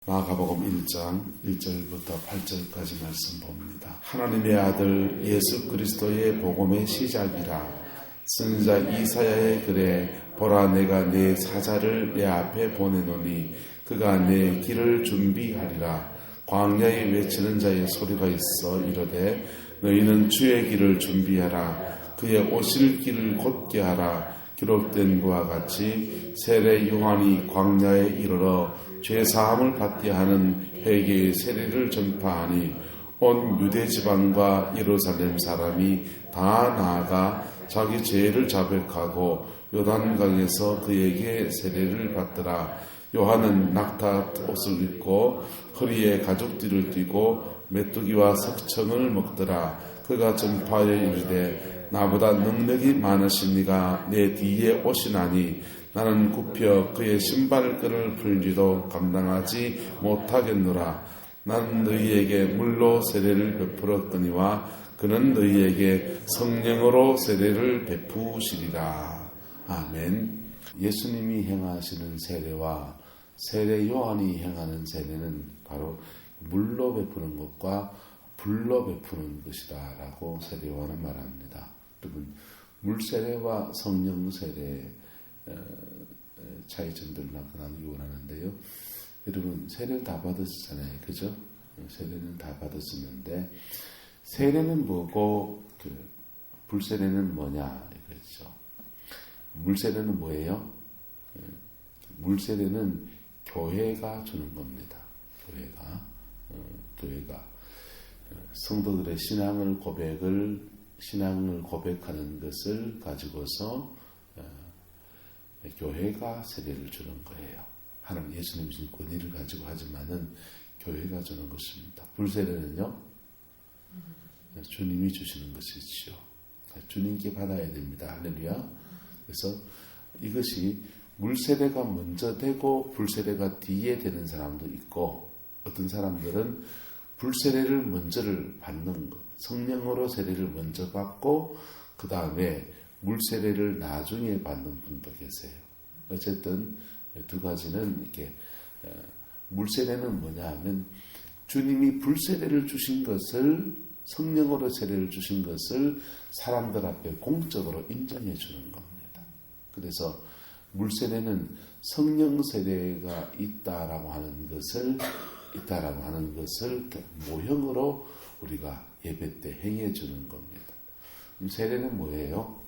마가복음 1장 1절부터 8절까지 말씀 봅니다. 하나님의 아들 예수 그리스도의 복음의 시작이라. 선지자 이사야의 글에 보라 내가 내 사자를 내 앞에 보내노니 그가 내 길을 준비하리라. 광야에 외치는 자의 소리가 있어 이르되 너희는 주의 길을 준비하라. 그의 오실 길을 곧게 하라. 기록된 바와 같이 세례 요한이 광야에 이르러 죄사함을 받게 하는 회개의 세례를 전파하니 온 유대 지방과 예루살렘 사람이 다 나아가 자기 죄를 자백하고 요단강에서 그에게 세례를 받더라. 요한은 낙타 옷을 입고 허리에 가죽띠를 띠고 메뚜기와 석청을 먹더라. 그가 전파하여 이르되 나보다 능력이 많으신 이가 내 뒤에 오시나니 나는 굽혀 그의 신발끈을 풀지도 감당하지 못하겠노라. 나는 너희에게 물로 세례를 베풀었거니와 그는 너희에게 성령으로 세례를 베푸시리라. 아멘. 예수님이 행하시는 세례와 세례 요한이 행하는 세례는 바로 물로 베푸는 것과 불로 베푸는 것이다 라고 세례 요한은 말합니다. 여러분, 물세례와 성령 세례 차이점들을 나누기 원하는데요. 여러분, 세례를 다 받으셨잖아요. 그죠? 세례는 다 받았었는데 세례는 뭐고 불세례는 뭐냐 이거죠. 물세례는 뭐예요? 물세례는 교회가 주는 겁니다. 교회가 성도들의 신앙을 고백하는 것을 가지고서 교회가 세례를 주는 거예요. 하나님 예수님 주신 권위를 가지고 하지만은 교회가 주는 것입니다. 불세례는요, 주님이 주시는 것이지요. 주님께 받아야 됩니다. 할렐루야. 그래서 이것이 물세례가 먼저 되고 불세례가 뒤에 되는 사람도 있고, 어떤 사람들은 불세례를 먼저를 받는 것, 성령으로 세례를 먼저 받고 그 다음에 물세례를 나중에 받는 분도 계세요. 어쨌든 두 가지는 이렇게 물세례는 뭐냐 하면 주님이 불세례를 주신 것을, 성령으로 세례를 주신 것을 사람들 앞에 공적으로 인정해 주는 겁니다. 그래서 물세례는 성령 세례가 있다라고 하는 것을 모형으로 우리가 예배 때 행해 주는 겁니다. 세례는 뭐예요?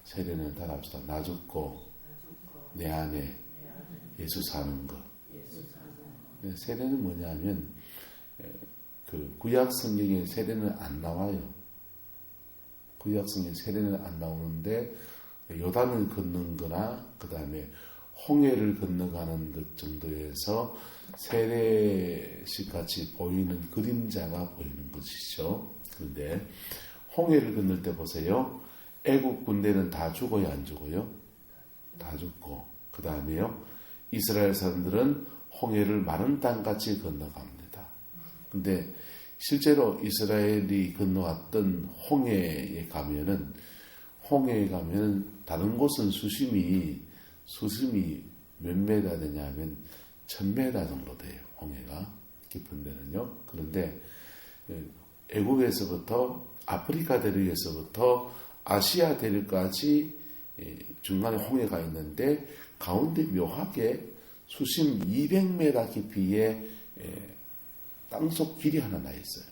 세례는 따라합시다. 나 죽고 내 안에 예수 사는 것. 세례는 뭐냐면 구약 성경에 세례는 안 나와요. 구약 성경에 세례는 안 나오는데 요단을 걷는 거나 그 다음에 홍해를 건너가는 것 정도에서 세례식 같이 보이는 그림자가 보이는 것이죠. 그런데 홍해를 건널 때 보세요. 애국 군대는 다 죽어요, 안 죽어요? 다 죽고 그 다음에요, 이스라엘 사람들은 홍해를 마른 땅같이 건너갑니다. 근데 실제로 이스라엘이 건너왔던 홍해에 가면은 다른 곳은 수심이 몇 메다 되냐면 1000m 정도 돼요. 홍해가 깊은 데는요. 그런데 애국에서부터 아프리카 대륙에서부터 아시아 대륙까지 중간에 홍해가 있는데 가운데 묘하게 수심 200m 깊이의 땅속 길이 하나 나 있어요.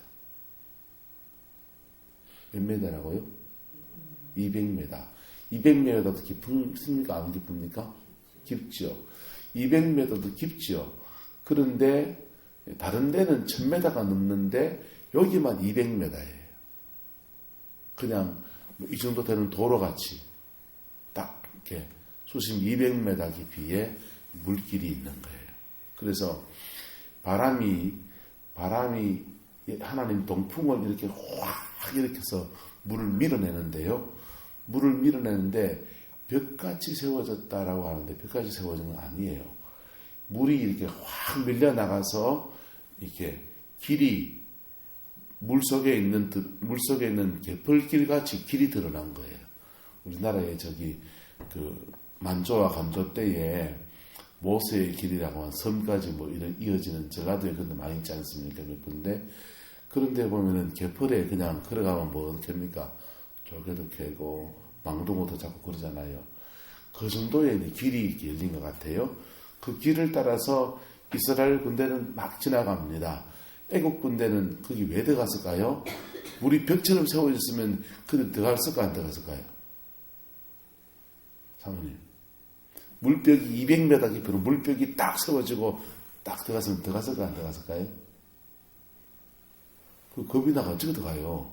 몇 메다라고요? 200m. 200m도 깊습니까? 안 깊습니까? 깊죠. 200m도 깊죠. 그런데 다른 데는 1000m가 넘는데 여기만 200m예요. 그냥 이 정도 되는 도로같이 딱 이렇게 수심 200m 깊이의 물길이 있는 거예요. 그래서 바람이 하나님 동풍을 이렇게 확 일으켜서 물을 밀어내는데요. 물을 밀어내는데 벽같이 세워졌다라고 하는데 벽같이 세워진 건 아니에요. 물이 이렇게 확 밀려나가서 이렇게 길이 물속에 있는 개펄길 같이 길이 드러난 거예요. 우리나라에 만조와 감조 때에 모세의 길이라고 한 섬까지 뭐 이런 이어지는 전라도에 근데 많이 있지 않습니까? 몇 군데. 그런데 보면은 개펄에 그냥 걸어가면 뭐 어떻게합니까? 조개도 캐고 망둥어도 잡고 그러잖아요. 그 정도의 길이 이렇게 열린 것 같아요. 그 길을 따라서 이스라엘 군대는 막 지나갑니다. 애국 군대는 거기 왜 들어갔을까요? 물이 벽처럼 세워졌으면 그들 들어갔을까 안 들어갔을까요? 사모님, 물벽이 200m 깊이로 물벽이 딱 세워지고 딱 들어갔으면 들어갔을까 안 들어갔을까요? 그 겁이 나가 어떻게 들어가요?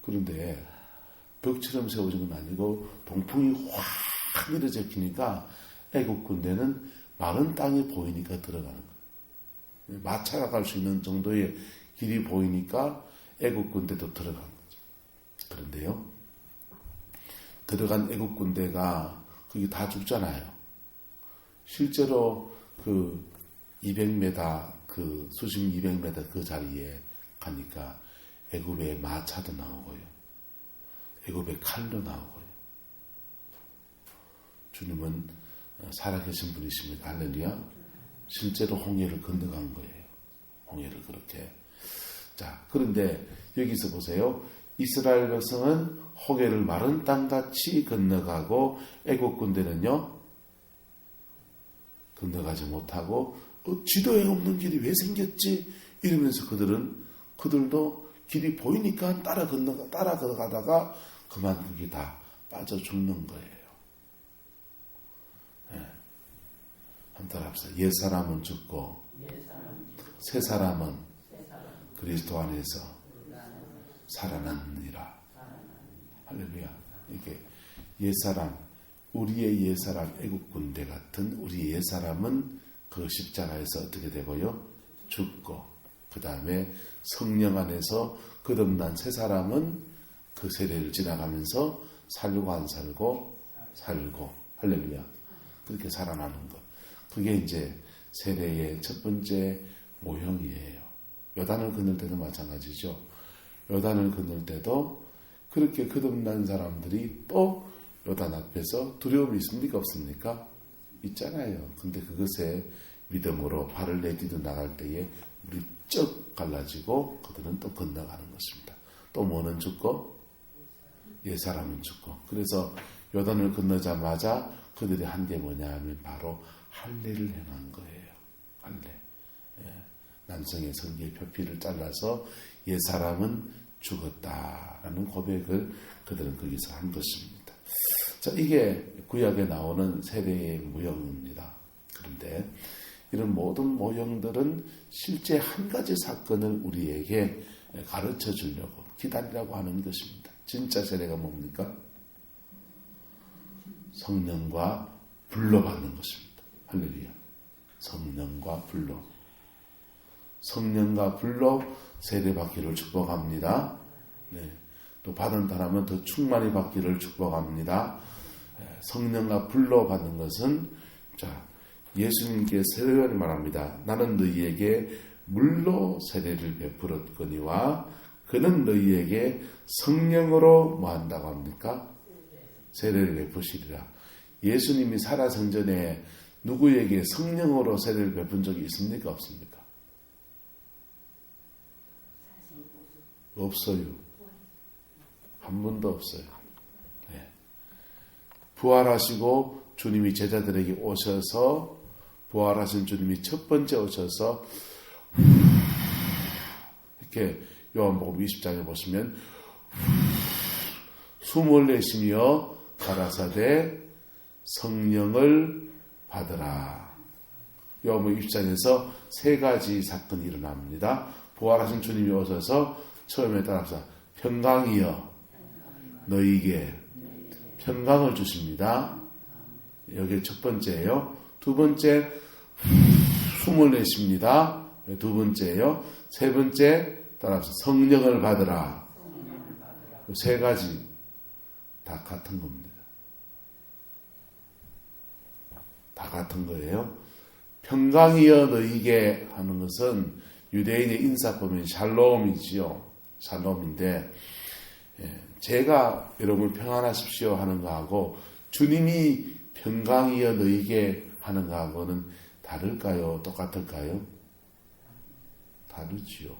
그런데 벽처럼 세워진 건 아니고 동풍이 확 밀어져 키니까 애국 군대는 마른 땅이 보이니까 들어가는 거예요. 마차가 갈 수 있는 정도의 길이 보이니까 애국 군대도 들어간 거죠. 그런데요, 들어간 애국 군대가 거기 다 죽잖아요. 실제로 그 200m 그 수심 200m 그 자리에 가니까 애굽의 마차도 나오고요, 애굽의 칼도 나오고요. 주님은 살아계신 분이십니다. 할렐루야. 실제로 홍해를 건너간 거예요. 홍해를 그렇게. 자, 그런데 여기서 보세요. 이스라엘 백성은 홍해를 마른 땅같이 건너가고 애국 군대는요 건너가지 못하고 지도에 없는 길이 왜 생겼지? 이러면서 그들도 길이 보이니까 따라 걸어가다가 그만 거기 다 빠져 죽는 거예요. 네. 한번 합시다. 옛사람은 죽고 새 사람은 그리스도 안에서 살아났느니라. 할렐루야. 이게 옛사람, 우리의 옛사람, 애국 군대 같은 우리의 옛사람은 그 십자가에서 어떻게 되고요? 죽고, 그 다음에 성령 안에서 거듭난 새 사람은 그 세례를 지나가면서 살고 안 살고 살고, 할렐루야. 그렇게 살아나는 것. 그게 이제 세례의 첫 번째 모형이에요. 요단을 건널 때도 마찬가지죠. 요단을 건널 때도 그렇게 거듭난 사람들이 또 요단 앞에서 두려움이 있습니까? 없습니까? 있잖아요. 근데 그것에 믿음으로 발을 내디뎌 나갈 때에 물이 쩍 갈라지고 그들은 또 건너가는 것입니다. 또 뭐는 죽고 옛사람은 죽고. 그래서 요단을 건너자마자 그들이 한 게 뭐냐 하면 바로 할례를 행한 거예요. 할례. 남성의 성기의 표피를 잘라서 옛사람은 죽었다라는 고백을 그들은 거기서 한 것입니다. 자, 이게 구약에 나오는 세례의 모형입니다. 그런데 이런 모든 모형들은 실제 한 가지 사건을 우리에게 가르쳐 주려고 기다리라고 하는 것입니다. 진짜 세례가 뭡니까? 성령과 불로 받는 것입니다. 할렐루야. 성령과 불로. 성령과 불로 세례받기를 축복합니다. 네. 또 받은 사람은 더 충만히 받기를 축복합니다. 성령과 불로 받는 것은, 자, 예수님께 세례요한이 말합니다. 나는 너희에게 물로 세례를 베풀었거니와 그는 너희에게 성령으로 뭐 한다고 합니까? 세례를 베푸시리라. 예수님이 살아생전에 누구에게 성령으로 세례를 베푼 적이 있습니까? 없습니까? 없어요. 한 번도 없어요. 네. 부활하시고 주님이 제자들에게 오셔서, 부활하신 주님이 첫 번째 오셔서 이렇게 요한복음 20장에 보시면 숨을 내쉬며 가라사대 성령을 받으라. 요한복음 20장에서 세 가지 사건이 일어납니다. 부활하신 주님이 오셔서 처음에 따라서 평강이여 너희에게 평강을 주십니다. 여기 첫 번째예요. 두 번째 숨을 내쉽니다. 두 번째예요. 세 번째 따라서 성령을 받으라. 세 가지 다 같은 겁니다. 다 같은 거예요. 평강이여 너희에게 하는 것은 유대인의 인사법인 샬롬이지요. 샬롬인데, 제가 여러분 평안하십시오 하는 거하고 주님이 평강이여 너희에게 하는 거하고는 다를까요? 똑같을까요? 다르지요.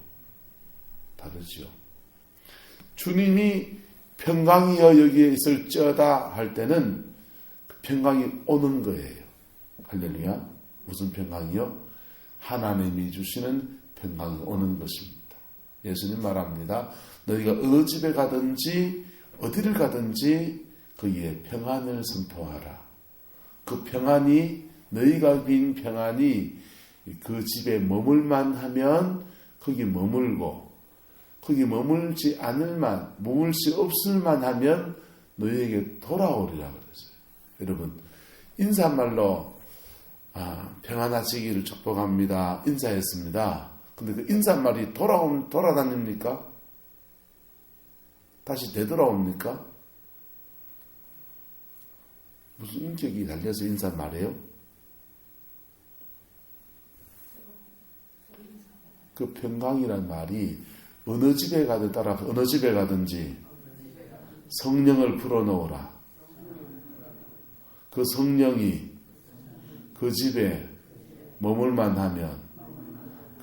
주님이 평강이여 여기에 있을지어다 할 때는 그 평강이 오는 거예요. 할렐루야. 무슨 평강이요? 하나님이 주시는 평강이 오는 것입니다. 예수님 말합니다. 너희가 어느 집에 가든지 어디를 가든지 거기에 평안을 선포하라. 그 평안이 너희가 빈 평안이 그 집에 머물만 하면 거기 머물고 거기 머물지 않을만 머물 수 없을만 하면 너희에게 돌아오리라 그랬어요. 여러분 인사말로 평안하시기를 축복합니다. 인사했습니다. 근데 그 인사말이 돌아다닙니까? 다시 되돌아옵니까? 무슨 인격이 달려서 인사말이에요? 그 평강이란 말이 어느 집에 가든 따라서 어느 집에 가든지 성령을 불어넣으라. 그 성령이 그 집에 머물만 하면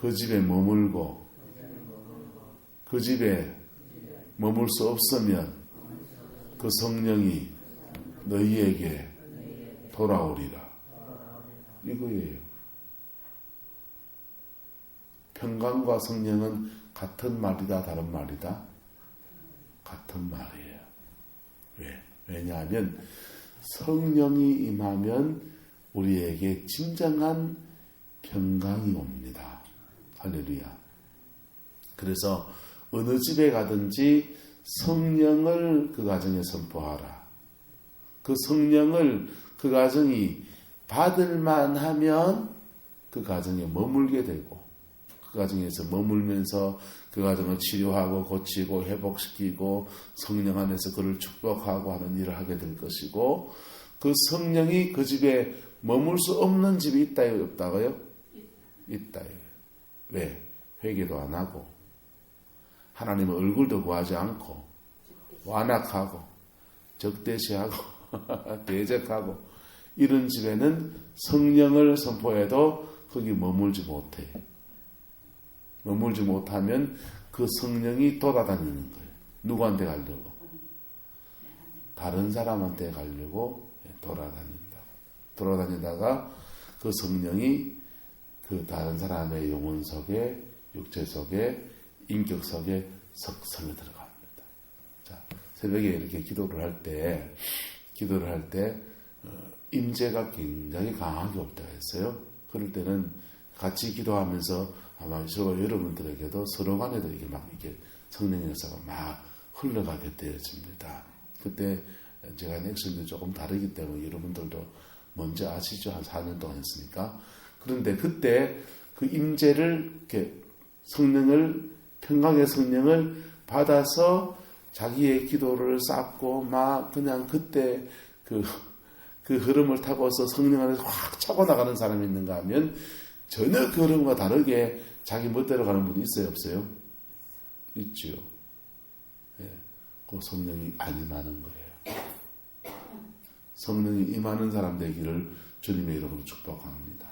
그 집에 머물고 그 집에 머물 수 없으면 그 성령이 너희에게 돌아오리라. 이거예요. 평강과 성령은 같은 말이다, 다른 말이다? 같은 말이에요. 왜? 왜냐하면 성령이 임하면 우리에게 진정한 평강이 옵니다. 할렐루야. 그래서 어느 집에 가든지 성령을 그 가정에 선포하라. 그 성령을 그 가정이 받을만 하면 그 가정에 머물게 되고 그 가정에서 머물면서 그 가정을 치료하고 고치고 회복시키고 성령 안에서 그를 축복하고 하는 일을 하게 될 것이고 그 성령이 그 집에 머물 수 없는 집이 있다요? 없다고요? 있다요. 왜? 회개도 안 하고 하나님의 얼굴도 구하지 않고 완악하고 적대시하고 대적하고 이런 집에는 성령을 선포해도 거기 머물지 못해요. 머물지 못하면 그 성령이 돌아다니는 거예요. 누구한테 가려고? 다른 사람한테 가려고 돌아다닌다. 돌아다니다가 그 성령이 그 다른 사람의 영혼 속에 육체 속에 인격 속에 석성에 들어갑니다. 자, 새벽에 이렇게 기도를 할 때 임재가 굉장히 강하게 올 때가 있어요. 그럴 때는 같이 기도하면서 아마 저와 여러분들에게도 서로 간에도 이게 막 이렇게 성령의 역사가 막 흘러가게 되어집니다. 그때 제가 넥슨도 조금 다르기 때문에 여러분들도 먼저 아시죠? 한 4년 동안 했으니까. 그런데 그때 그 임재를 이렇게 성령을 평강의 성령을 받아서 자기의 기도를 쌓고 막 그냥 그때 그 흐름을 타고서 성령 안에서 확 차고 나가는 사람이 있는가 하면 전혀 그 흐름과 다르게 자기 멋대로 가는 분이 있어요, 없어요? 있지요. 예, 그 성령이 안 임하는 거예요. 성령이 임하는 사람 되기를 주님의 이름으로 축복합니다.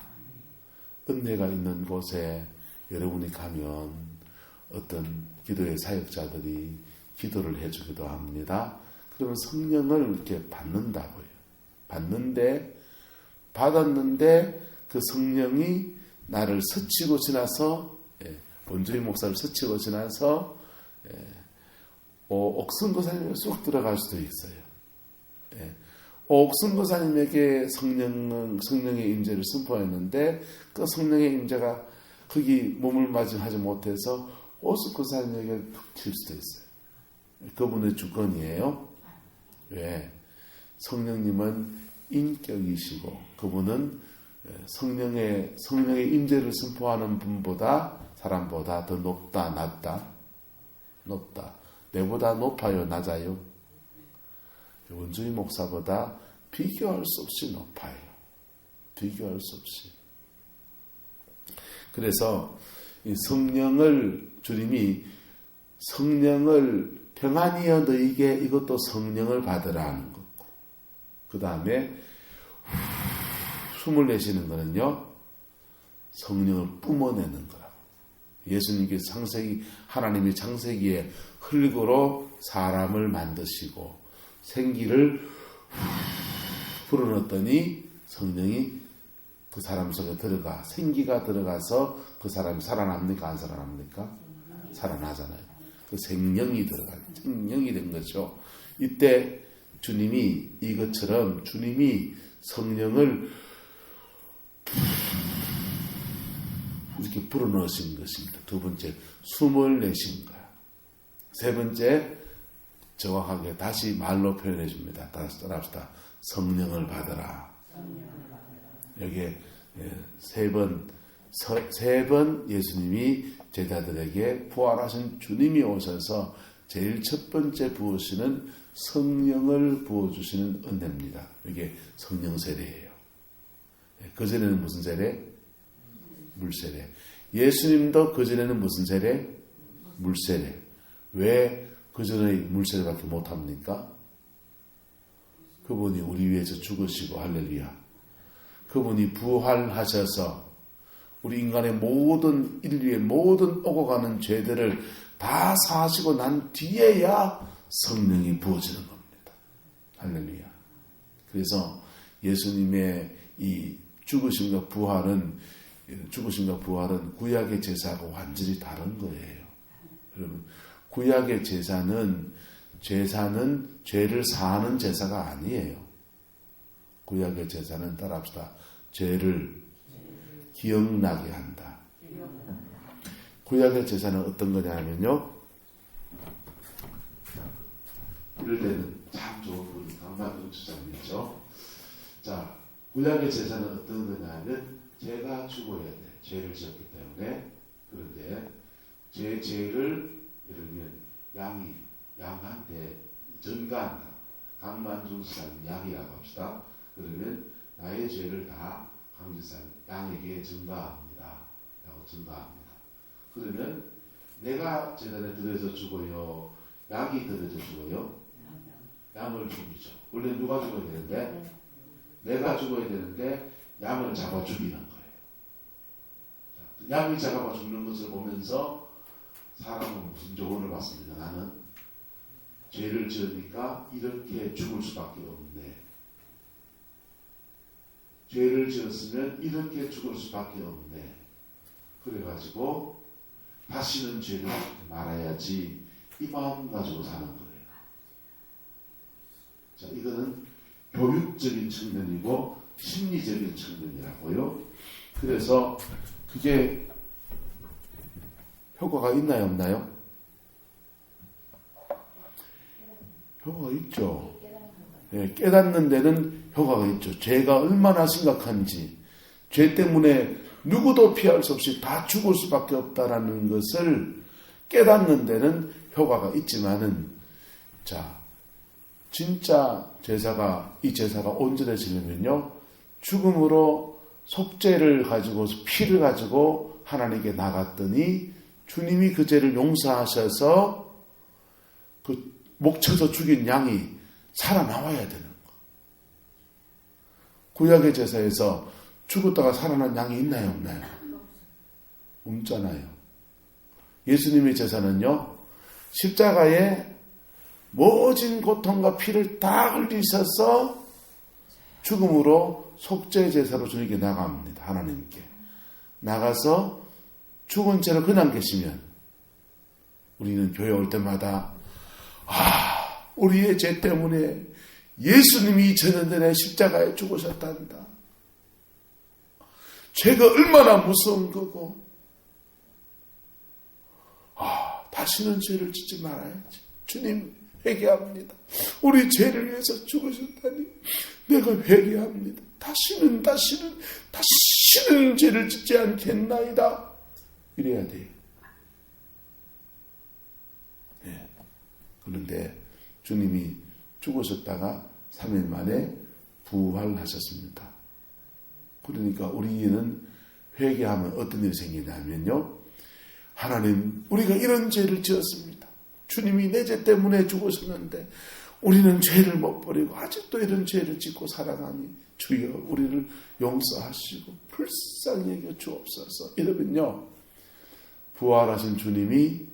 은혜가 있는 곳에 여러분이 가면 어떤 기도의 사역자들이 기도를 해주기도 합니다. 그러면 성령을 이렇게 받는다고요. 받았는데 그 성령이 나를 스치고 지나서 원주희 목사를 스치고 지나서 옥순교사님에 쑥 들어갈 수도 있어요. 옥순교사님에게 성령의 임재를 선포했는데 그 성령의 임재가 거기 몸을 맞이하지 못해서 옥순교사님에게 칠 수도 있어요. 그분의 주권이에요. 왜? 성령님은 인격이시고 그분은 성령의 임재를 선포하는 분보다 사람보다 더 높다, 낮다? 높다. 내보다 높아요, 낮아요? 원주희 목사보다 비교할 수 없이 높아요. 비교할 수 없이. 그래서 이 주님이 성령을 평안이여 너희에게 이것도 성령을 받으라 하는 거고 그 다음에 숨을 내쉬는 거는요, 성령을 뿜어내는 거라고. 예수님께서 하나님이 창세기에 흙으로 사람을 만드시고 생기를 불어넣었더니 성령이 그 사람 속에 생기가 들어가서 그 사람이 살아납니까? 안 살아납니까? 살아나잖아요. 그 생명이 된 거죠. 이때 주님이 이것처럼 주님이 성령을 이렇게 불어넣으신 것입니다. 두 번째, 숨을 내신 거야. 세 번째, 정확하게 다시 말로 표현해 줍니다. 다시 따라합시다. 성령을 받으라. 여기에 세 번 예수님이 제자들에게 부활하신 주님이 오셔서 제일 첫 번째 부으시는 성령을 부어주시는 은혜입니다. 이게 성령 세례예요. 그전에는 무슨 세례? 물세례. 예수님도 그전에는 무슨 세례? 물세례. 왜 그전에 물세례밖에 못합니까? 그분이 우리 위해서 죽으시고, 할렐루야. 그분이 부활하셔서 우리 인간의 인류의 모든 오고 가는 죄들을 다 사하시고 난 뒤에야 성령이 부어지는 겁니다. 할렐루야. 그래서 예수님의 이 죽으심과 부활은 구약의 제사하고 완전히 다른 거예요. 여러분, 구약의 제사는 죄를 사하는 제사가 아니에요. 구약의 제사는 따라합시다. 죄를 기억나게 한다. 구약의 제사는 어떤 거냐면요. 이럴 때는 참 좋은 분이 강만중 주장이죠. 자, 구약의 제사는 어떤 거냐면 죄가 죽어야 돼. 죄를 지었기 때문에. 그런데 죄를 예를 들면 양한테 전가한다. 강만중 수사는 양이라고 합시다. 그러면 나의 죄를 다 강주사 양에게 전가합니다. 라고 전가합니다. 그러면 내가 재단에 들여져 죽어요? 양이 들여져 죽어요? 양을 죽이죠. 원래 누가 죽어야 되는데? 내가 죽어야 되는데 양을 잡아 죽이는 거예요. 양이 잡아 죽는 것을 보면서 사람은 무슨 조언을 받습니다. 나는 죄를 지으니까 이렇게 죽을 수밖에 없네. 죄를 지었으면 이렇게 죽을 수밖에 없네. 그래가지고 다시는 죄를 하지 말아야지, 이 마음 가지고 사는 거예요. 자, 이거는 교육적인 측면이고 심리적인 측면이라고요. 그래서 그게 효과가 있나요, 없나요? 효과가 있죠. 예, 깨닫는 데는 효과가 있죠. 죄가 얼마나 심각한지, 죄 때문에 누구도 피할 수 없이 다 죽을 수밖에 없다라는 것을 깨닫는 데는 효과가 있지만은, 자, 진짜 이 제사가 온전해지려면요, 죽음으로 속죄를 가지고, 피를 가지고 하나님께 나갔더니 주님이 그 죄를 용서하셔서 그 목쳐서 죽인 양이 살아나와야 되는 거. 구약의 제사에서 죽었다가 살아난 양이 있나요, 없나요? 없잖아요. 예수님의 제사는요, 십자가에 모진 고통과 피를 다 흘리셔서 죽음으로 속죄 제사로 주님께 나갑니다. 하나님께 나가서 죽은 채로 그냥 계시면 우리는 교회 올 때마다 우리의 죄 때문에 예수님이 2000년 전에 십자가에 죽으셨단다. 죄가 얼마나 무서운 거고, 다시는 죄를 짓지 말아야지. 주님, 회개합니다. 우리 죄를 위해서 죽으셨다니 내가 회개합니다. 다시는 죄를 짓지 않겠나이다. 이래야 돼요. 네. 그런데 주님이 죽으셨다가 3일 만에 부활하셨습니다. 그러니까 우리는 회개하면 어떤 일이 생기냐면요, 하나님, 우리가 이런 죄를 지었습니다. 주님이 내 죄 때문에 죽으셨는데 우리는 죄를 못 버리고 아직도 이런 죄를 짓고 살아가니 주여 우리를 용서하시고 불쌍히 여겨 주옵소서. 이러면요, 부활하신 주님이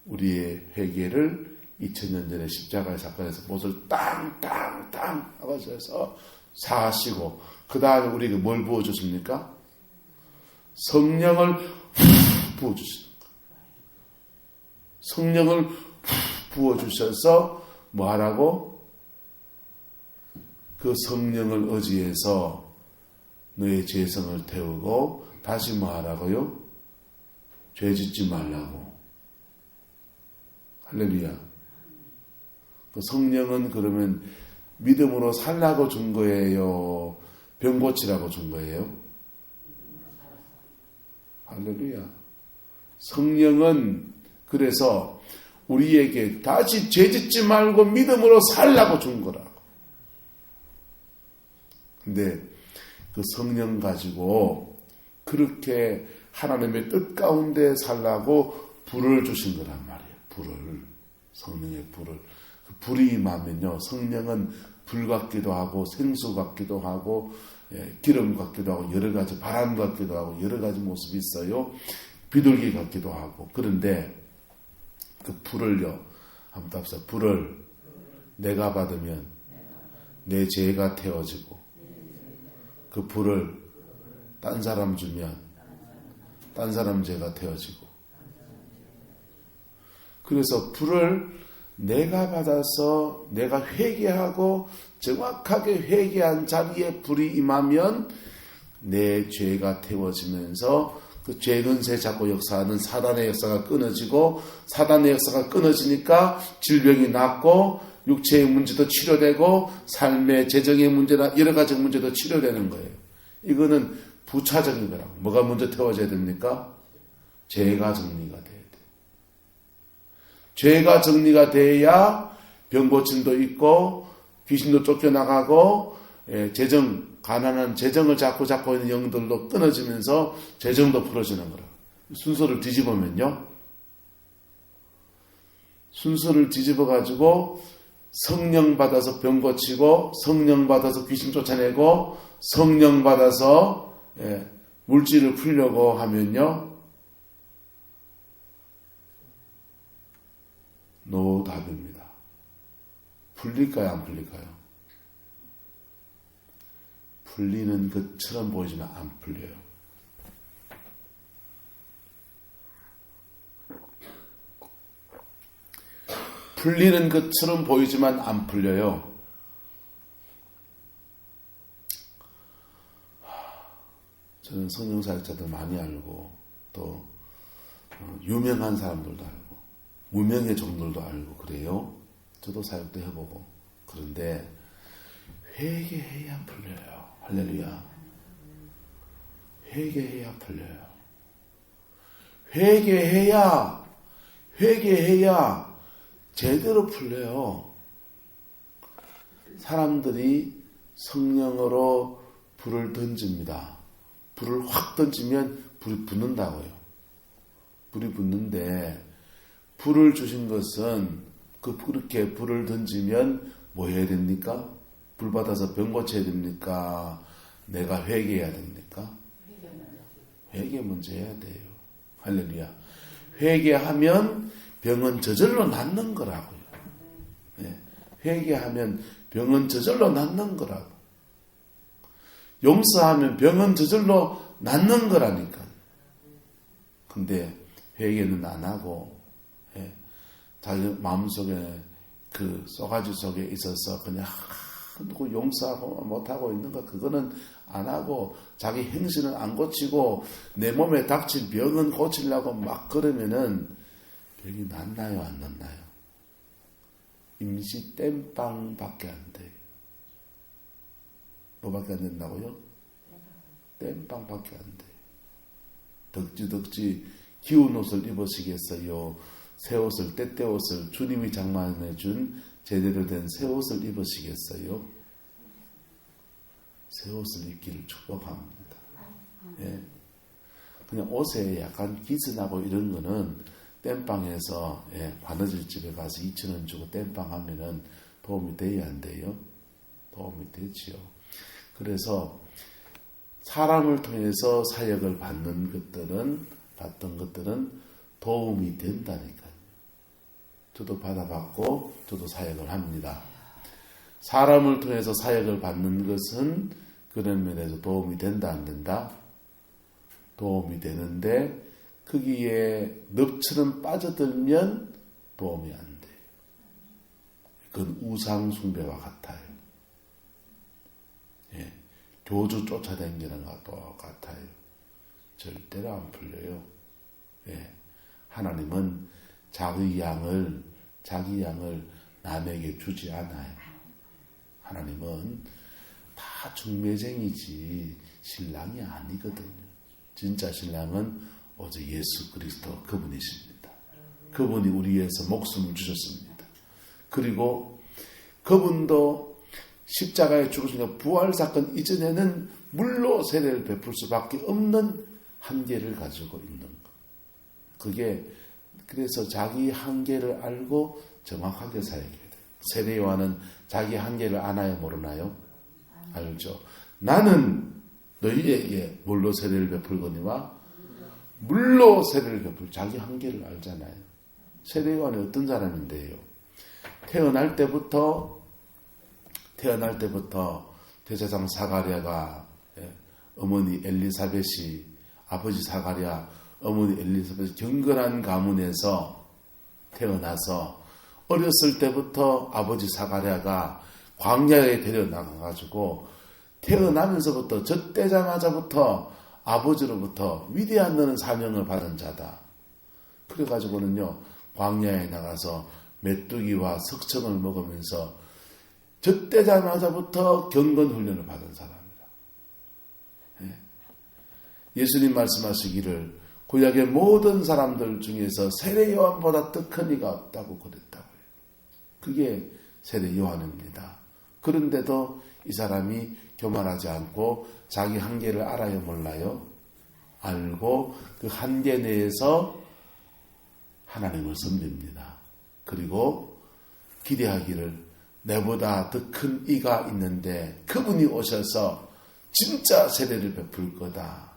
우리의 회개를 2000년 전에 십자가의 사건에서 못을 땅땅땅 하셔서 사하시고, 그 다음에 우리에게 뭘 부어주십니까? 성령을 부어주시는 거예요. 성령을 부어주셔서 뭐 하라고? 그 성령을 의지해서 너의 죄성을 태우고 다시 뭐 하라고요? 죄 짓지 말라고. 할렐루야. 그 성령은 그러면 믿음으로 살라고 준 거예요? 병 고치라고 준 거예요? 할렐루야. 성령은 그래서 우리에게 다시 죄 짓지 말고 믿음으로 살라고 준 거라고. 근데 그 성령 가지고 그렇게 하나님의 뜻 가운데 살라고 불을 주신 거란 말이에요. 불을. 성령의 불을. 그 불이 임하면요, 성령은 불 같기도 하고 생수 같기도 하고 기름 같기도 하고 여러 가지, 바람 같기도 하고 여러 가지 모습이 있어요. 비둘기 같기도 하고. 그런데 그 불을요, 한번 답사. 불을 내가 받으면 내 죄가 태워지고, 그 불을 딴 사람 주면 딴 사람 죄가 태워지고. 그래서 불을 내가 받아서 내가 회개하고 정확하게 회개한 자리에 불이 임하면 내 죄가 태워지면서 그 죄 근세 잡고 역사하는 사단의 역사가 끊어지고, 사단의 역사가 끊어지니까 질병이 낫고 육체의 문제도 치료되고 삶의 재정의 문제나 여러 가지 문제도 치료되는 거예요. 이거는 부차적인 거라고. 뭐가 먼저 태워져야 됩니까? 죄가 정리가 돼야 돼요. 죄가 정리가 돼야 병고침도 있고 귀신도 쫓겨나가고 가난한 재정을 잡고 있는 영들도 끊어지면서 재정도 풀어지는 거라고. 순서를 뒤집으면요, 순서를 뒤집어가지고 성령 받아서 병 고치고, 성령 받아서 귀신 쫓아내고, 성령 받아서 물질을 풀려고 하면요, 노답입니다. 풀릴까요? 안 풀릴까요? 풀리는 것처럼 보이지만 안 풀려요. 풀리는 것처럼 보이지만 안 풀려요. 저는 성령 사역자들 많이 알고, 또 유명한 사람들도 알고 무명의 종들도 알고 그래요. 저도 사역도 해보고. 그런데 회개해야 풀려요. 할렐루야. 회개해야 풀려요. 회개해야 제대로 풀려요. 사람들이 성령으로 불을 던집니다. 불을 확 던지면 불이 붙는다고요. 불이 붙는데, 불을 주신 것은 그렇게 불을 던지면 뭐 해야 됩니까? 불 받아서 병 고쳐야 됩니까? 내가 회개해야 됩니까? 회개 먼저 해야 돼요. 할렐루야. 회개하면 병은 저절로 낫는 거라고요. 네. 회개하면 병은 저절로 낫는 거라고. 용서하면 병은 저절로 낫는 거라니까. 근데 회개는 안 하고, 자기 마음속에 그 쏘가지 속에 있어서 그냥 누구 용서하고 못하고 있는 거, 그거는 안 하고 자기 행실은 안 고치고 내 몸에 닥친 병은 고치려고 막 그러면은 병이 낫나요? 안 낫나요? 임시 땜빵밖에 안 돼요. 뭐밖에 안 된다고요? 땜빵밖에 안 돼요. 덕지 기운 옷을 입으시겠어요? 새 옷을, 때때 옷을 주님이 장만해 준 제대로 된 새 옷을 입으시겠어요? 새 옷을 입기를 축복합니다. 예. 그냥 옷에 약간 기스나고 이런 거는 땜빵해서 바느질 집에 가서 2,000원 주고 땜빵하면은 도움이 돼야 안 돼요? 도움이 되지요. 그래서 사람을 통해서 사역을 받던 것들은 도움이 된다니까요. 저도 받아봤고 저도 사역을 합니다. 사람을 통해서 사역을 받는 것은 그런 면에서 도움이 된다 안 된다? 도움이 되는데 거기에 늪처럼 빠져들면 도움이 안 돼요. 그건 우상 숭배와 같아요. 예, 교주 쫓아다니는 것과 똑같아요. 절대로 안 풀려요. 예, 하나님은 자기 양을 남에게 주지 않아요. 하나님은 다 중매쟁이지 신랑이 아니거든요. 진짜 신랑은 오직 예수 그리스도 그분이십니다. 그분이 우리 위해서 목숨을 주셨습니다. 그리고 그분도 십자가에 죽으시는 부활 사건 이전에는 물로 세례를 베풀 수밖에 없는 한계를 가지고 있는 것. 그게 그래서 자기 한계를 알고 정확하게 사역해야 돼요. 세례 요한은 자기 한계를 아나요 모르나요? 알죠. 나는 너희에게 뭘로 세례를 베풀거니와 물로 세례를 베풀 자기 한계를 알잖아요. 세례 요한이 어떤 사람인데요? 태어날 때부터 대제사장 사가랴가 어머니 엘리사벳이 아버지 사가랴 어머니 엘리사벳이 경건한 가문에서 태어나서 어렸을 때부터 아버지 사가랴가 광야에 데려나가가지고 태어나면서부터 젖대자마자부터 아버지로부터 위대한 너는 사명을 받은 자다. 그래가지고는요 광야에 나가서 메뚜기와 석청을 먹으면서 젖대자마자부터 경건훈련을 받은 사람이다. 예수님 말씀하시기를 구약의 모든 사람들 중에서 세례 요한보다 더 큰 이가 없다고 그랬다고요. 그게 세례 요한입니다. 그런데도 이 사람이 교만하지 않고 자기 한계를 알아요 몰라요? 알고 그 한계 내에서 하나님을 섬깁니다. 그리고 기대하기를 내보다 더 큰 이가 있는데 그분이 오셔서 진짜 세례를 베풀 거다.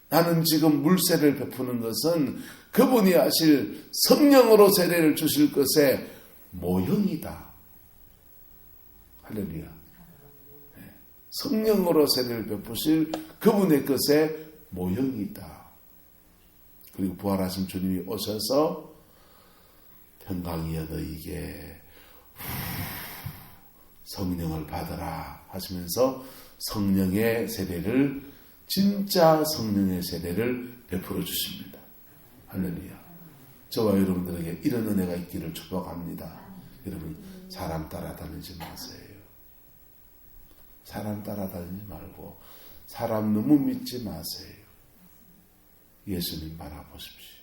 나는 지금 물세례를 베푸는 것은 그분이 하실 성령으로 세례를 주실 것의 모형이다. 할렐루야. 성령으로 세례를 베푸실 그분의 것의 모형이다. 그리고 부활하신 주님이 오셔서 평강이여 너희에게 성령을 받으라 하시면서 성령의 세례를 진짜 성령의 세례를 베풀어 주십니다. 할렐루야. 저와 여러분들에게 이런 은혜가 있기를 축복합니다. 여러분 사람 따라다니지 마세요. 사람 따라다니지 말고 사람 너무 믿지 마세요. 예수님 바라보십시오.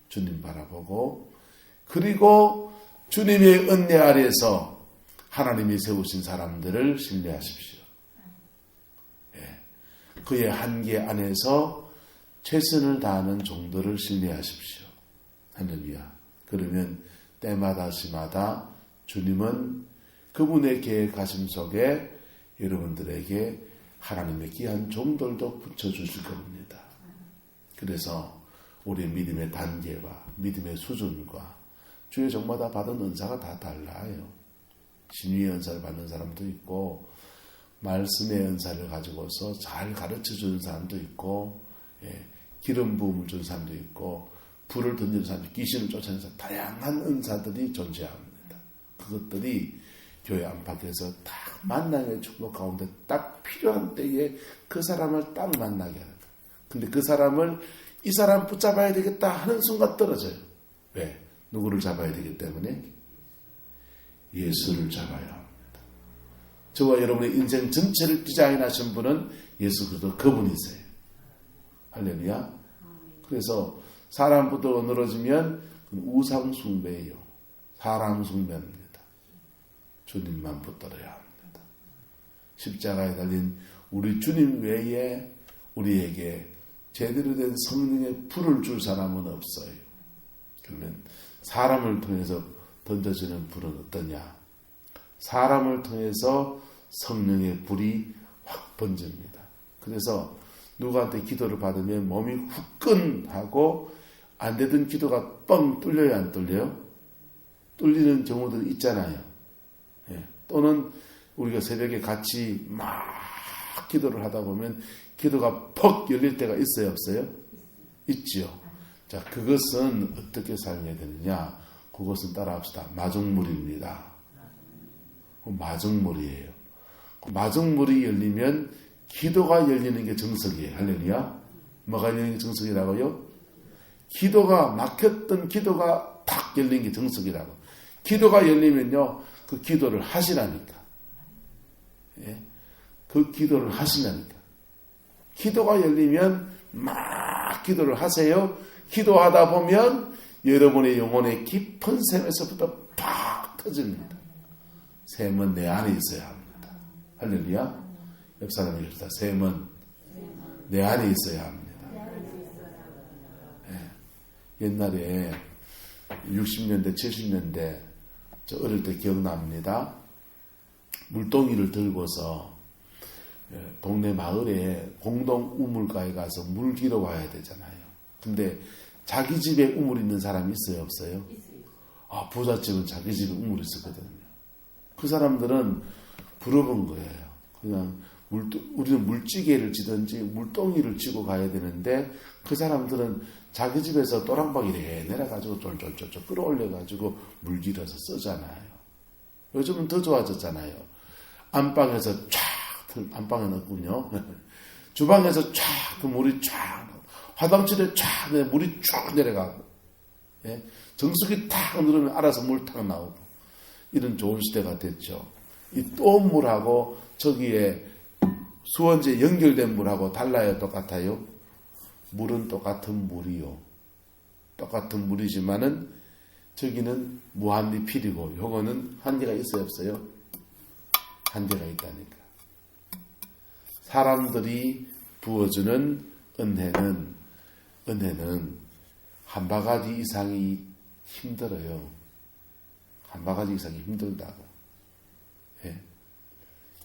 주님 바라보고 그리고 주님의 은혜 아래에서 하나님이 세우신 사람들을 신뢰하십시오. 그의 한계 안에서 최선을 다하는 종들을 신뢰하십시오. 할렐루야. 그러면 때마다 시마다 주님은 그분의 계획하심 속에 여러분들에게 하나님의 귀한 종들도 붙여주실 겁니다. 그래서 우리의 믿음의 단계와 믿음의 수준과 주의 종마다 받은 은사가 다 달라요. 신유의 은사를 받는 사람도 있고 말씀의 은사를 가지고서 잘 가르쳐주는 사람도 있고 기름 부음을 주는 사람도 있고 불을 던지는 사람도 있고 귀신을 쫓아내는 사람 다양한 은사들이 존재합니다. 그것들이 교회 안팎에서 딱 만남의 축복 가운데 딱 필요한 때에 그 사람을 딱 만나게 하는 거예요. 근데 그 사람을 이 사람 붙잡아야 되겠다 하는 순간 떨어져요. 왜? 누구를 잡아야 되기 때문에? 예수를 잡아야 합니다. 저와 여러분의 인생 전체를 디자인하신 분은 예수 그리스도 그분이세요. 할렐루야. 그래서 사람부터 늘어지면 우상 숭배예요. 사람 숭배입니다. 주님만 붙들어야 합니다. 십자가에 달린 우리 주님 외에 우리에게 제대로 된 성령의 불을 줄 사람은 없어요. 그러면 사람을 통해서 던져지는 불은 어떠냐? 사람을 통해서 성령의 불이 확 번집니다. 그래서 누구한테 기도를 받으면 몸이 후끈하고 안 되던 기도가 뻥 뚫려요, 안 뚫려요? 뚫리는 경우도 있잖아요. 예. 또는 우리가 새벽에 같이 막 기도를 하다 보면 기도가 퍽 열릴 때가 있어요, 없어요? 있지요. 자, 그것은 어떻게 사용해야 되느냐? 그것은 따라합시다. 마중물입니다. 마중물이에요. 마중물이 열리면 기도가 열리는 게 정석이에요. 할렐루야. 뭐가 열리는 게 정석이라고요? 기도가 막혔던 기도가 탁 열리는 게 정석이라고. 기도가 열리면요, 그 기도를 하시라니까. 예? 그 기도를 하시라니까. 기도가 열리면 막 기도를 하세요. 기도하다 보면 여러분의 영혼의 깊은 샘에서부터 팍 터집니다. 샘은 내 안에 있어야 합니다. 할렐루야. 옆 사람이 그러다. 샘은 내 안에 있어야 합니다. 예. 옛날에 60년대 70년대 저 어릴 때 기억납니다. 물동이를 들고서 동네 마을에 공동 우물가에 가서 물 기러 와야 되잖아요. 근데 자기 집에 우물 있는 사람이 있어요, 없어요? 아, 부잣집은 자기 집에 우물이 있었거든요. 그 사람들은 부러운 거예요. 그냥 우리는 물찌개를 지든지 물동이를 쥐고 가야 되는데 그 사람들은 자기 집에서 또랑방이래 내려가지고 쫄쫄쫄쫄 끌어올려가지고 물 길어서 쓰잖아요. 요즘은 더 좋아졌잖아요. 안방에서 안방에는 없군요. 주방에서 그 물이 화장실에 물이 쫙 내려가고, 예? 정수기 탁 누르면 알아서 물 탁 나오고, 이런 좋은 시대가 됐죠. 이 또 물하고 저기에 수원지에 연결된 물하고 달라요? 똑같아요? 물은 똑같은 물이요. 똑같은 물이지만은 저기는 무한리필이고 요거는 한계가 있어요, 없어요? 한계가 있다니까. 사람들이 부어주는 은혜는 한 바가지 이상이 힘들어요. 한 바가지 이상이 힘들다고. 예.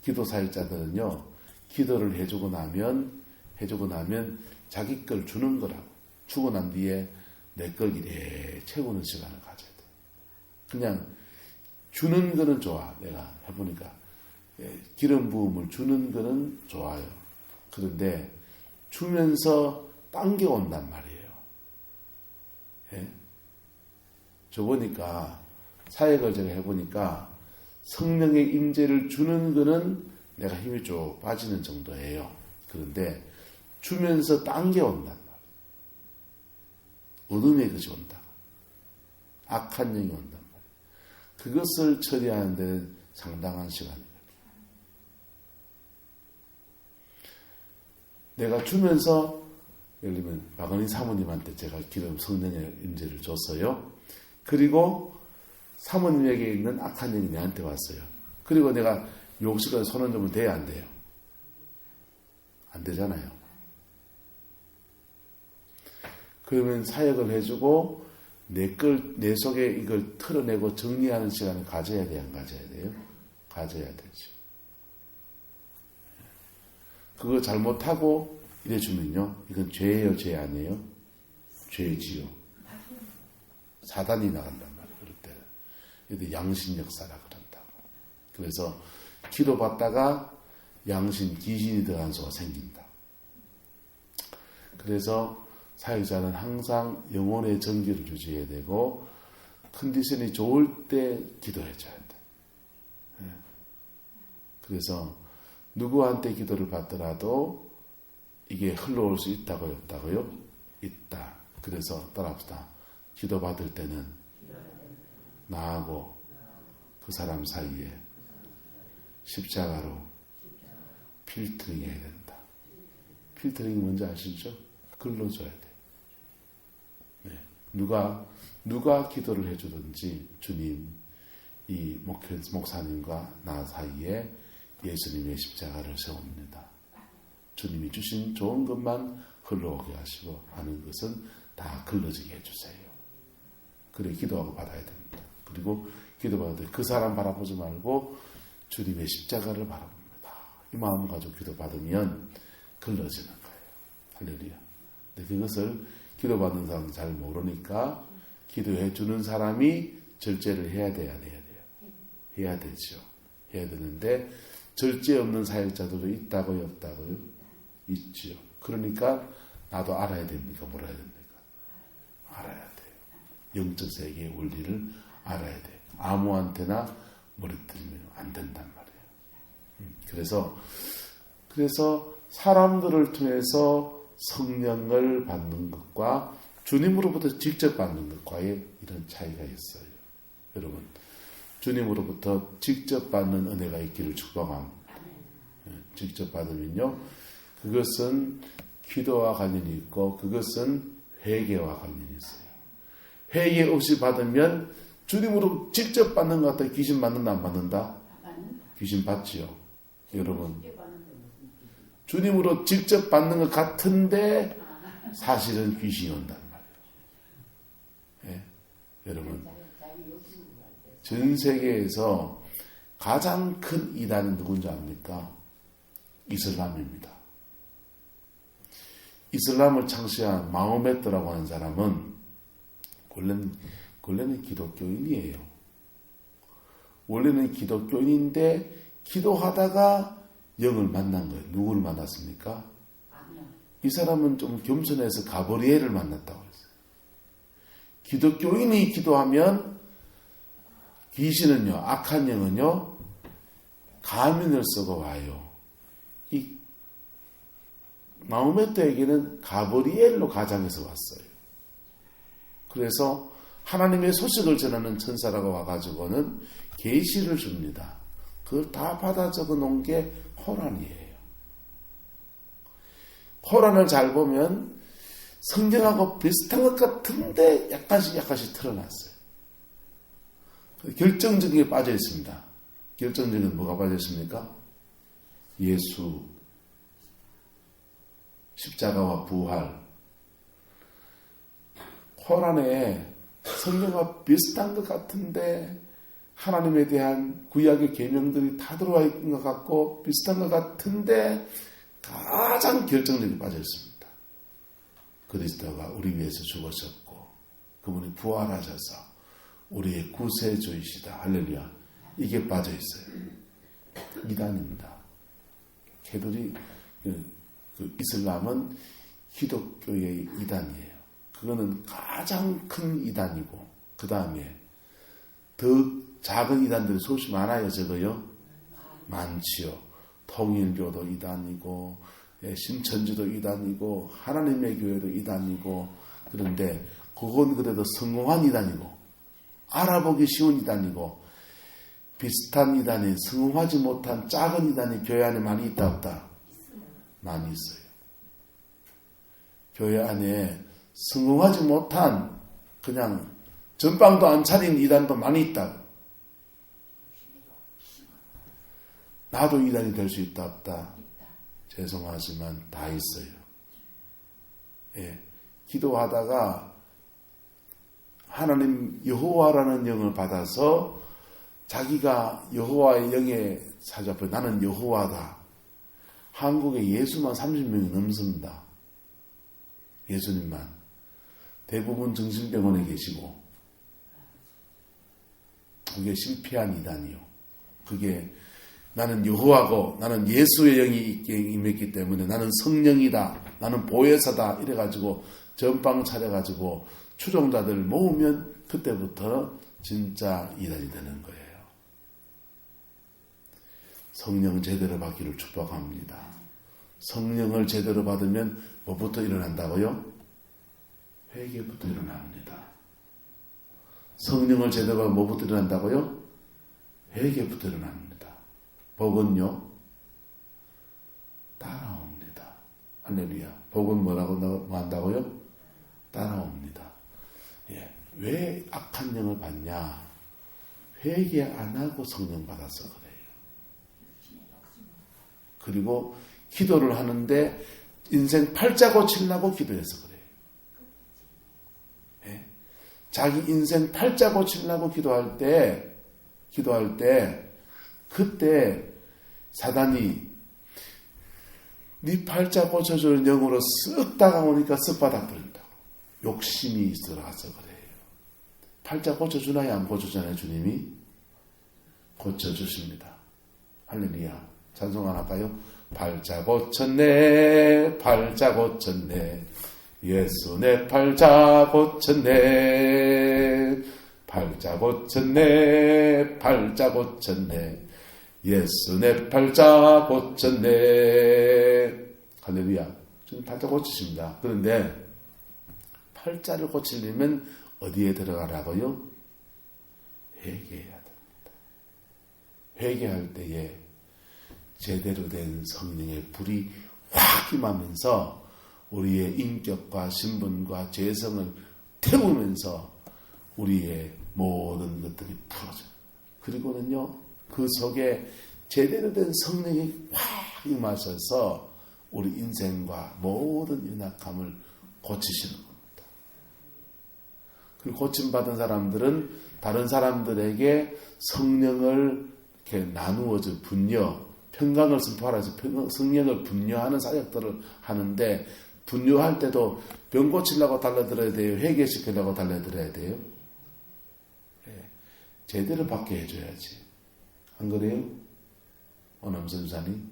기도 사역자들은요, 기도를 해주고 나면 자기 걸 주는 거라고. 주고 난 뒤에 내 걸 이래 채우는 시간을 가져야 돼. 그냥 주는 거는 좋아. 내가 해보니까. 기름 부음을 주는 거는 좋아요. 그런데 주면서 당겨온단 말이에요. 예? 저 보니까 사역을 제가 해보니까 성령의 임재를 주는 거는 내가 힘이 쭉 빠지는 정도예요. 그런데 주면서 당겨온단 말이에요. 어둠의 것이 온다고. 악한 영이 온단 말이에요. 그것을 처리하는 데는 상당한 시간이 걸려요. 내가 주면서 예를 들면 박은희 사모님한테 제가 기름 성령의 임재를 줬어요. 그리고 사모님에게 있는 악한 영이 내한테 왔어요. 그리고 내가 욕실에 손을 넣으면 돼야 안 돼요? 안 되잖아요. 그러면 사역을 해주고 내 속에 이걸 털어내고 정리하는 시간을 가져야 돼요? 안 가져야 돼요? 가져야 되죠. 그거 잘못하고 이래주면요, 이건 죄예요, 죄 아니에요? 죄지요. 사단이 나간단 말이에요. 그럴 때 이게 양신 역사라 그런다고. 그래서 기도받다가 양신 귀신이 들어간 수가 생긴다. 그래서 사역자는 항상 영혼의 정기를 유지해야 되고 컨디션이 좋을 때 기도해줘야 돼. 그래서 누구한테 기도를 받더라도 이게 흘러올 수 있다고요? 없다고요? 있다. 그래서 따라합시다. 기도 받을 때는 나하고 그 사람 사이에 십자가로 필터링 해야 된다. 필터링이 뭔지 아시죠? 글러줘야 돼. 네. 누가 기도를 해주든지 주님, 이 목사님과 나 사이에 예수님의 십자가를 세웁니다. 주님이 주신 좋은 것만 흘러오게 하시고 하는 것은 다 글러지게 해주세요. 그래 기도하고 받아야 됩니다. 그리고 기도받을 때 그 사람 바라보지 말고 주님의 십자가를 바라봅니다. 이 마음 가지고 기도받으면 걸러지는 거예요. 할렐루야. 근데 그것을 기도받는 사람은 잘 모르니까 기도해 주는 사람이 절제를 해야 돼요, 안 해야 돼요? 해야 되죠. 해야 되는데 절제 없는 사역자들도 있다고요, 없다고요? 있죠. 그러니까 나도 알아야 됩니까? 몰라야 됩니까? 알아야 돼요. 영적 세계의 원리를 알아야 돼요. 아무한테나 머리뜨리면 안 된단 말이에요. 그래서 사람들을 통해서 성령을 받는 것과 주님으로부터 직접 받는 것과의 이런 차이가 있어요. 여러분, 주님으로부터 직접 받는 은혜가 있기를 축복합니다. 직접 받으면요, 그것은 기도와 관련이 있고 그것은 회개와 관련이 있어요. 회개 없이 받으면 주님으로 직접 받는 것 같아. 귀신 받는다, 안 받는다? 귀신 받지요. 여러분, 주님으로 직접 받는 것 같은데 사실은 귀신이 온단 말이에요. 예? 여러분, 전 세계에서 가장 큰 이단은 누군지 압니까? 이슬람입니다. 이슬람을 창시한 마호메트라고 하는 사람은 원래는 기독교인이에요. 원래는 기독교인인데 기도하다가 영을 만난 거예요. 누구를 만났습니까? 이 사람은 좀 겸손해서 가브리엘을 만났다고 했어요. 기독교인이 기도하면 귀신은요, 악한 영은요, 가면을 쓰고 와요. 이 마호메트에게는 가브리엘로 가장해서 왔어요. 그래서 하나님의 소식을 전하는 천사라고 와가지고는 계시를 줍니다. 그걸 다 받아 적어 놓은 게 코란이에요. 코란을 잘 보면 성경하고 비슷한 것 같은데 약간씩 틀어놨어요. 결정적인 게 빠져 있습니다. 결정적인 뭐가 빠져 있습니까? 예수, 십자가와 부활. 코란에 성경과 비슷한 것 같은데 하나님에 대한 구약의 계명들이 다 들어와 있는 것 같고 비슷한 것 같은데 가장 결정적인 빠져 있습니다. 그리스도가 우리 위해서 죽으셨고 그분이 부활하셔서 우리의 구세주이시다. 할렐루야. 이게 빠져 있어요. 이단입니다. 걔들이 그 이슬람은 기독교의 이단이에요. 그거는 가장 큰 이단이고 그 다음에 더 작은 이단들이 수없이 많아요. 저거요. 많지요. 통일교도 이단이고 신천지도 이단이고 하나님의 교회도 이단이고 그런데 그건 그래도 성공한 이단이고 알아보기 쉬운 이단이고 비슷한 이단이 성공하지 못한 작은 이단이 교회 안에 많이 있다 없다? 많이 있어요. 교회 안에 성공하지 못한 그냥 전방도 안 차린 이단도 많이 있다. 나도 이단이 될 수 있다 없다? 죄송하지만 다 있어요. 예. 기도하다가 하나님 여호와라는 영을 받아서 자기가 여호와의 영에 사잡혀 나는 여호와다. 한국에 예수만 30명이 넘습니다. 예수님만. 대부분 정신병원에 계시고 그게 실패한 이단이요. 그게 나는 여호와고 나는 예수의 영이 임했기 때문에 나는 성령이다. 나는 보혜사다. 이래가지고 전방 차려가지고 추종자들 모으면 그때부터 진짜 이단이 되는 거예요. 성령 제대로 받기를 축복합니다. 성령을 제대로 받으면 뭐부터 일어난다고요? 회개부터 일어납니다. 성령을 제대로 받으면 뭐부터 일어난다고요? 회개부터 일어납니다. 복은요? 따라옵니다. 할렐루야. 복은 뭐라고 한다고요? 따라옵니다. 예. 왜 악한 영을 받냐? 회개 안 하고 성령 받아서 그래요. 그리고 기도를 하는데 인생 팔자 고치려고 기도해서 그래요. 예? 자기 인생 팔자 고치려고 기도할 때 그때 사단이 네 팔자 고쳐주는 영으로 쓱 다가오니까 쓱 받아버린다고. 욕심이 들어가서 그래요. 팔자 고쳐주나요? 안 고쳐주나요? 주님이 고쳐주십니다. 할렐루야. 찬송 하나 할까요? 팔자 고쳤네, 팔자 고쳤네, 예수 내 팔자 고쳤네, 팔자 고쳤네, 팔자 고쳤네, 예수 내 팔자 고쳤네. 할렐루야. 주님 팔자 고치십니다. 그런데 팔자를 고치려면 어디에 들어가라고요? 회개해야 됩니다. 회개할 때에 제대로 된 성령의 불이 확 임하면서 우리의 인격과 신분과 죄성을 태우면서 우리의 모든 것들이 풀어져요. 그리고는요, 그 속에 제대로 된 성령이 확 임하셔서 우리 인생과 모든 연약함을 고치시는 겁니다. 그 고침받은 사람들은 다른 사람들에게 성령을 이렇게 나누어져 평강을 선포하라 해서 성령을 분뇨하는 사역들을 하는데, 분뇨할 때도 병 고치려고 달려들어야 돼요? 회개시키려고 달려들어야 돼요? 네. 제대로 받게 해줘야지. 안 그래요? 오남선 주사님?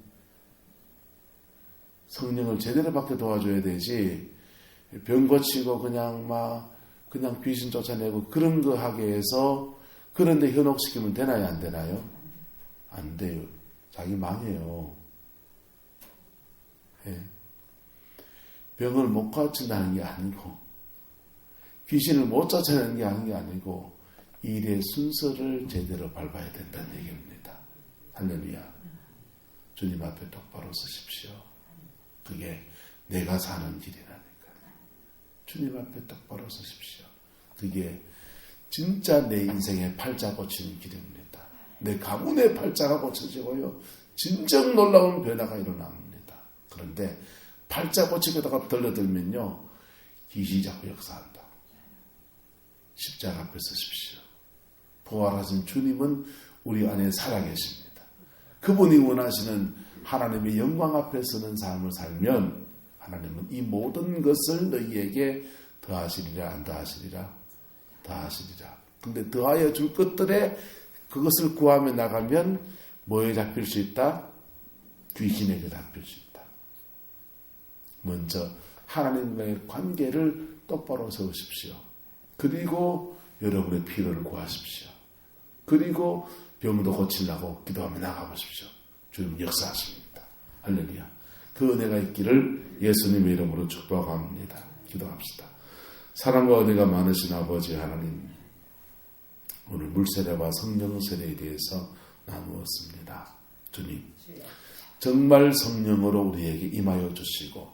성령을 제대로 받게 도와줘야 되지, 병 고치고 그냥 귀신 쫓아내고 그런 거 하게 해서 그런데 현혹시키면 되나요? 안 되나요? 안 돼요. 자기 망해요. 예. 병을 못 고친다는 게 아니고, 귀신을 못 쫓아내는 게 아니고, 일의 순서를 제대로 밟아야 된다는 얘기입니다. 할렐루야. 주님 앞에 똑바로 서십시오. 그게 내가 사는 길이라니까. 주님 앞에 똑바로 서십시오. 그게 진짜 내 인생의 팔자 고치는 길입니다. 내 가문의 팔자가 고쳐지고요, 진정 놀라운 변화가 일어납니다. 그런데 팔자 고치려다가 들러들면요, 귀신이 자꾸 역사한다. 십자가 앞에 서십시오. 부활하신 주님은 우리 안에 살아계십니다. 그분이 원하시는 하나님의 영광 앞에 서는 삶을 살면 하나님은 이 모든 것을 너희에게 더하시리라. 안 더하시리라? 더하시리라. 근데 더하여 줄 것들에 그것을 구하며 나가면 뭐에 잡힐 수 있다? 귀신에게 잡힐 수 있다. 먼저 하나님과의 관계를 똑바로 세우십시오. 그리고 여러분의 필요를 구하십시오. 그리고 병도 고치려고 기도하며 나가보십시오. 주님 역사하십니다. 할렐루야. 그 은혜가 있기를 예수님의 이름으로 축복합니다. 기도합시다. 사랑과 은혜가 많으신 아버지 하나님, 오늘 물세례와 성령 세례에 대해서 나누었습니다. 주님, 정말 성령으로 우리에게 임하여 주시고,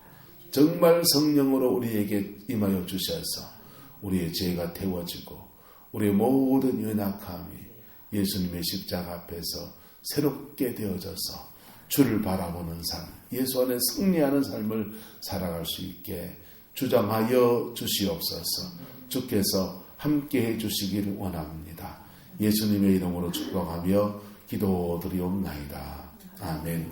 정말 성령으로 우리에게 임하여 주셔서 우리의 죄가 태워지고 우리의 모든 연약함이 예수님의 십자가 앞에서 새롭게 되어져서 주를 바라보는 삶, 예수 안에 승리하는 삶을 살아갈 수 있게 주장하여 주시옵소서. 주께서 함께해 주시기를 원합니다. 예수님의 이름으로 축복하며 기도드리옵나이다. 아멘.